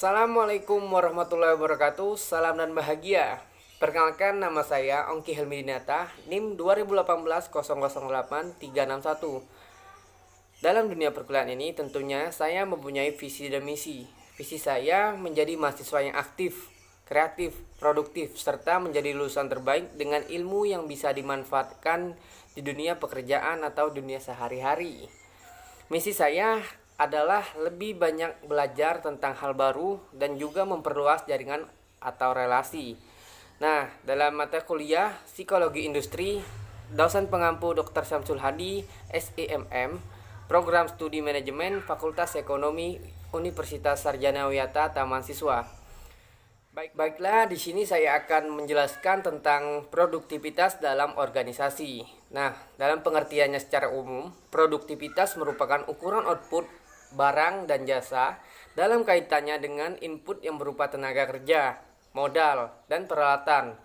Assalamualaikum warahmatullahi wabarakatuh. Salam dan bahagia. Perkenalkan, nama saya Ongki Helmi Dinata, NIM 2018-008-361. Dalam dunia perkuliahan ini tentunya saya mempunyai visi dan misi. Visi saya menjadi mahasiswa yang aktif, kreatif, produktif, serta menjadi lulusan terbaik dengan ilmu yang bisa dimanfaatkan di dunia pekerjaan atau dunia sehari-hari. Misi saya adalah lebih banyak belajar tentang hal baru dan juga memperluas jaringan atau relasi. Nah, dalam mata kuliah Psikologi Industri, dosen pengampu Dr. Syamsul Hadi, SEMM, Program Studi Manajemen Fakultas Ekonomi Universitas Sarjana Wiyata Taman Siswa. Baiklah, di sini saya akan menjelaskan tentang produktivitas dalam organisasi. Nah, dalam pengertiannya secara umum, produktivitas merupakan ukuran output barang dan jasa dalam kaitannya dengan input yang berupa tenaga kerja, modal, dan peralatan.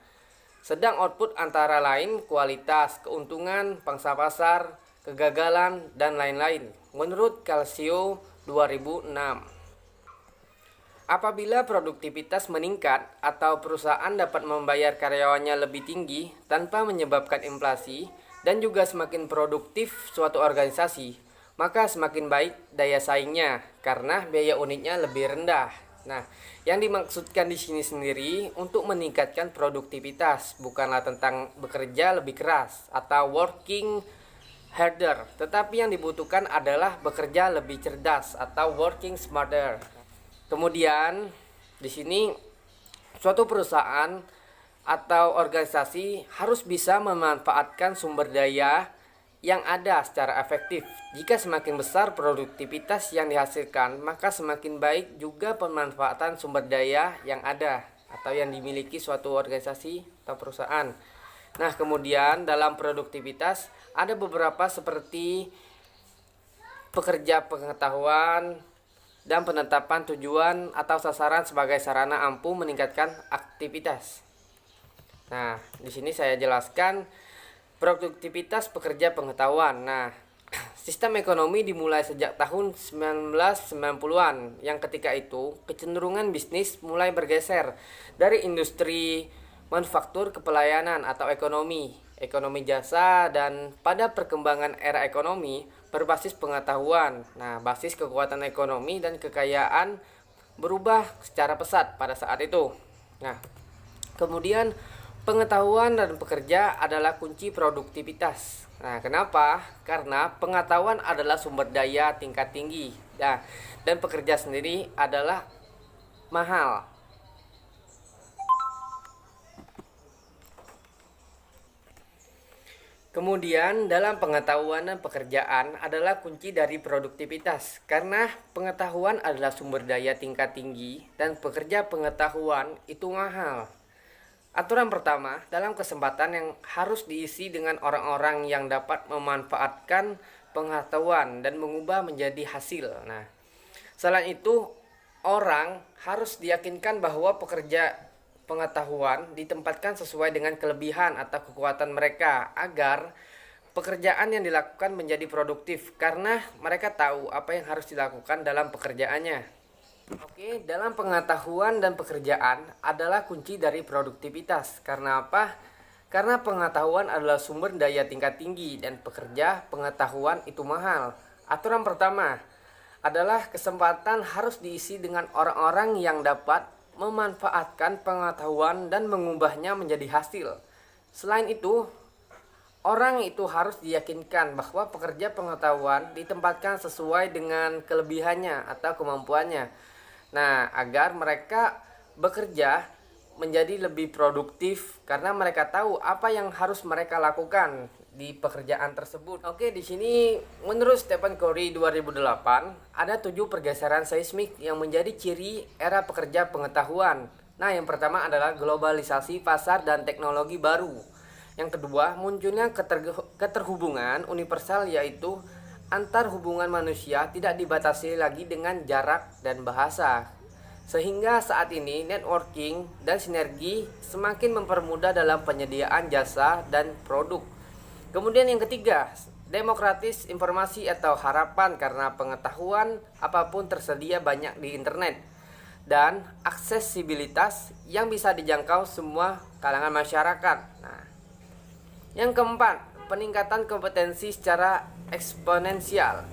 Sedang output antara lain kualitas, keuntungan, pangsa pasar, kegagalan, dan lain-lain. Menurut Calcio 2006. Apabila produktivitas meningkat atau perusahaan dapat membayar karyawannya lebih tinggi tanpa menyebabkan inflasi dan juga semakin produktif suatu organisasi, maka semakin baik daya saingnya karena biaya unitnya lebih rendah. Nah, yang dimaksudkan di sini sendiri untuk meningkatkan produktivitas bukanlah tentang bekerja lebih keras atau working harder, tetapi yang dibutuhkan adalah bekerja lebih cerdas atau working smarter. Kemudian di sini suatu perusahaan atau organisasi harus bisa memanfaatkan sumber daya yang ada secara efektif. Jika semakin besar produktivitas yang dihasilkan, maka semakin baik juga pemanfaatan sumber daya yang ada atau yang dimiliki suatu organisasi atau perusahaan. Nah, kemudian dalam produktivitas ada beberapa seperti pekerja pengetahuan dan penetapan tujuan atau sasaran sebagai sarana ampuh meningkatkan aktivitas. Nah, di sini saya jelaskan produktivitas pekerja pengetahuan. Nah, sistem ekonomi dimulai sejak tahun 1990-an yang ketika itu kecenderungan bisnis mulai bergeser dari industri manufaktur ke pelayanan atau ekonomi jasa, dan pada perkembangan era ekonomi berbasis pengetahuan. Nah, basis kekuatan ekonomi dan kekayaan berubah secara pesat pada saat itu. Nah, kemudian pengetahuan dan pekerja adalah kunci produktivitas. Nah, kenapa? Karena pengetahuan adalah sumber daya tingkat tinggi. Nah, dan pekerja sendiri adalah mahal. Kemudian dalam pengetahuan dan pekerjaan adalah kunci dari produktivitas karena pengetahuan adalah sumber daya tingkat tinggi dan pekerja pengetahuan itu mahal. Aturan pertama, dalam kesempatan yang harus diisi dengan orang-orang yang dapat memanfaatkan pengetahuan dan mengubah menjadi hasil. Nah, selain itu orang harus diyakinkan bahwa pekerja pengetahuan ditempatkan sesuai dengan kelebihan atau kekuatan mereka agar pekerjaan yang dilakukan menjadi produktif karena mereka tahu apa yang harus dilakukan dalam pekerjaannya. Oke, dalam pengetahuan dan pekerjaan adalah kunci dari produktivitas. Karena apa? Karena pengetahuan adalah sumber daya tingkat tinggi dan pekerja pengetahuan itu mahal. Aturan pertama adalah kesempatan harus diisi dengan orang-orang yang dapat memanfaatkan pengetahuan dan mengubahnya menjadi hasil. Selain itu, orang itu harus diyakinkan bahwa pekerja pengetahuan ditempatkan sesuai dengan kelebihannya atau kemampuannya. Nah, agar mereka bekerja menjadi lebih produktif karena mereka tahu apa yang harus mereka lakukan di pekerjaan tersebut. Oke, di sini menurut Stephen Covey 2008 ada 7 pergeseran seismik yang menjadi ciri era pekerja pengetahuan. Nah, yang pertama adalah globalisasi pasar dan teknologi baru. Yang kedua, munculnya keterhubungan universal, yaitu antar hubungan manusia tidak dibatasi lagi dengan jarak dan bahasa. Sehingga saat ini networking dan sinergi semakin mempermudah dalam penyediaan jasa dan produk. Kemudian yang ketiga, demokratis informasi atau harapan karena pengetahuan apapun tersedia banyak di internet. dan aksesibilitas yang bisa dijangkau semua kalangan masyarakat. Nah, yang keempat, peningkatan kompetensi secara eksponensial.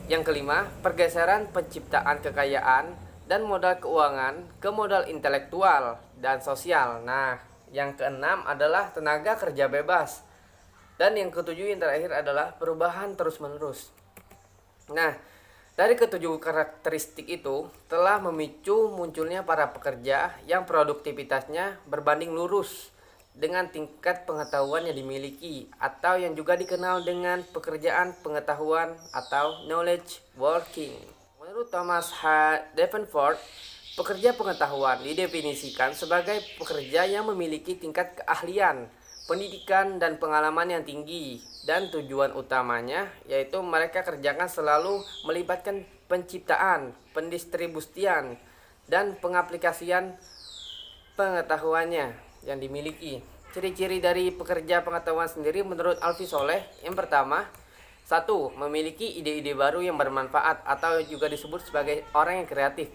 Yang kelima, pergeseran penciptaan kekayaan dan modal keuangan ke modal intelektual dan sosial. Nah, yang keenam adalah tenaga kerja bebas. Dan yang ketujuh yang terakhir adalah perubahan terus-menerus. Nah, dari ketujuh karakteristik itu telah memicu munculnya para pekerja yang produktivitasnya berbanding lurus dengan tingkat pengetahuan yang dimiliki, atau yang juga dikenal dengan pekerjaan pengetahuan atau knowledge working. Menurut Thomas H. Davenport, pekerja pengetahuan didefinisikan sebagai pekerja yang memiliki tingkat keahlian, pendidikan, dan pengalaman yang tinggi, dan tujuan utamanya yaitu mereka kerjakan selalu melibatkan penciptaan, pendistribusian, dan pengaplikasian pengetahuannya yang dimiliki. Ciri-ciri dari pekerja pengetahuan sendiri menurut Alfi Soleh, yang pertama, satu, memiliki ide-ide baru yang bermanfaat atau juga disebut sebagai orang yang kreatif.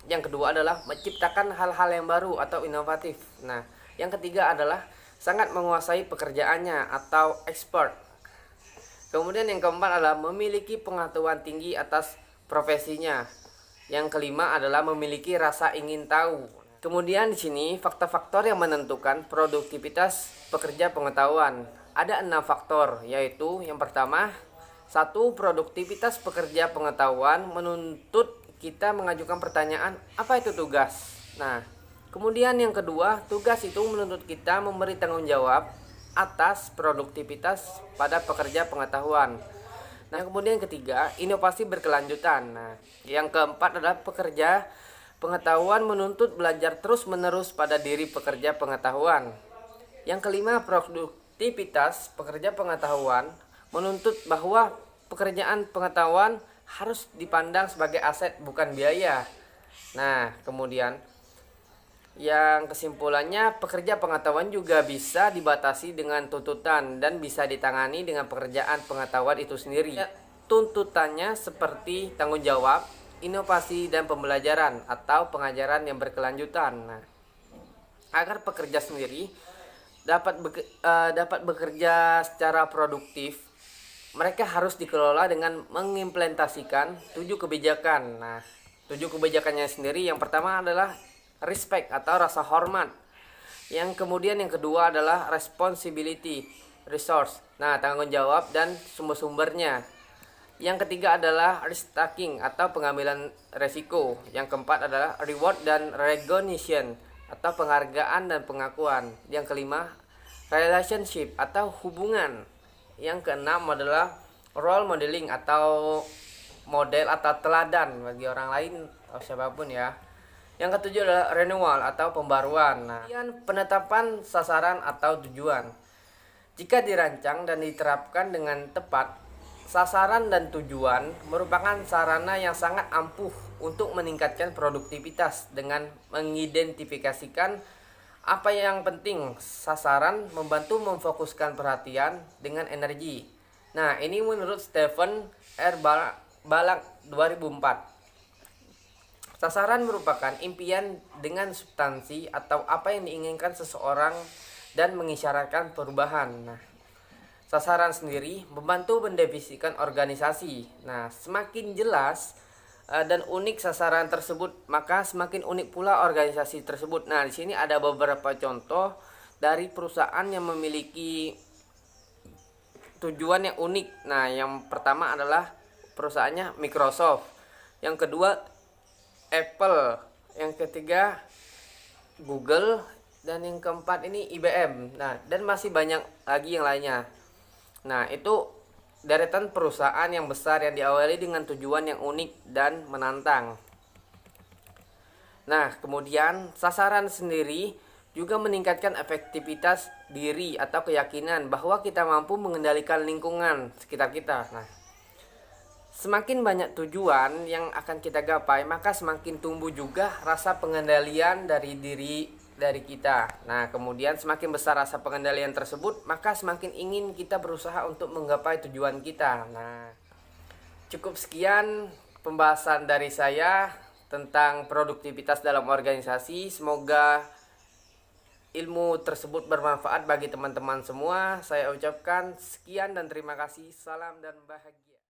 Yang kedua adalah menciptakan hal-hal yang baru atau inovatif. Nah, yang ketiga adalah sangat menguasai pekerjaannya atau expert. Kemudian yang keempat adalah memiliki pengetahuan tinggi atas profesinya. Yang kelima adalah memiliki rasa ingin tahu. Kemudian di sini faktor-faktor yang menentukan produktivitas pekerja pengetahuan. Ada 6 faktor, yaitu yang pertama, satu, produktivitas pekerja pengetahuan menuntut kita mengajukan pertanyaan, apa itu tugas? Nah, kemudian yang kedua, tugas itu menuntut kita memberi tanggung jawab atas produktivitas pada pekerja pengetahuan. Nah, kemudian yang ketiga, inovasi berkelanjutan. Nah, yang keempat adalah pekerja pengetahuan menuntut belajar terus-menerus pada diri pekerja pengetahuan. Yang kelima, produktivitas pekerja pengetahuan menuntut bahwa pekerjaan pengetahuan harus dipandang sebagai aset bukan biaya. Nah, kemudian yang kesimpulannya, pekerja pengetahuan juga bisa dibatasi dengan tuntutan dan bisa ditangani dengan pekerjaan pengetahuan itu sendiri. Tuntutannya seperti tanggung jawab, inovasi, dan pembelajaran atau pengajaran yang berkelanjutan. Nah, agar pekerja sendiri dapat bekerja secara produktif, mereka harus dikelola dengan mengimplementasikan 7 kebijakan. Nah, 7 kebijakannya sendiri, yang pertama adalah respect atau rasa hormat. Yang kemudian yang kedua adalah responsibility, resource. Nah, tanggung jawab dan sumber-sumbernya. Yang ketiga adalah risk taking atau pengambilan resiko. Yang keempat adalah reward dan recognition atau penghargaan dan pengakuan. Yang kelima, relationship atau hubungan. Yang keenam adalah role modeling atau model atau teladan bagi orang lain atau siapapun ya. Yang ketujuh adalah renewal atau pembaruan. Nah, penetapan sasaran atau tujuan. Jika dirancang dan diterapkan dengan tepat, sasaran dan tujuan merupakan sarana yang sangat ampuh untuk meningkatkan produktivitas dengan mengidentifikasikan apa yang penting. Sasaran membantu memfokuskan perhatian dengan energi. Nah, ini menurut Stephen R. Balak 2004. Sasaran merupakan impian dengan substansi atau apa yang diinginkan seseorang dan mengisyaratkan perubahan. Nah, sasaran sendiri membantu mendefinisikan organisasi. Nah, semakin jelas dan unik sasaran tersebut, maka semakin unik pula organisasi tersebut. Nah, di sini ada beberapa contoh dari perusahaan yang memiliki tujuan yang unik. Nah, yang pertama adalah perusahaannya Microsoft. Yang kedua Apple. Yang ketiga Google. Dan yang keempat ini IBM. Nah, dan masih banyak lagi yang lainnya. Nah, itu deretan perusahaan yang besar yang diawali dengan tujuan yang unik dan menantang. Nah, kemudian sasaran sendiri juga meningkatkan efektivitas diri atau keyakinan bahwa kita mampu mengendalikan lingkungan sekitar kita. Nah, semakin banyak tujuan yang akan kita gapai, maka semakin tumbuh juga rasa pengendalian dari diri dari kita. Nah, kemudian semakin besar rasa pengendalian tersebut, maka semakin ingin kita berusaha untuk menggapai tujuan kita. Nah, cukup sekian pembahasan dari saya tentang produktivitas dalam organisasi. Semoga ilmu tersebut bermanfaat bagi teman-teman semua. Saya ucapkan sekian dan terima kasih. Salam dan bahagia.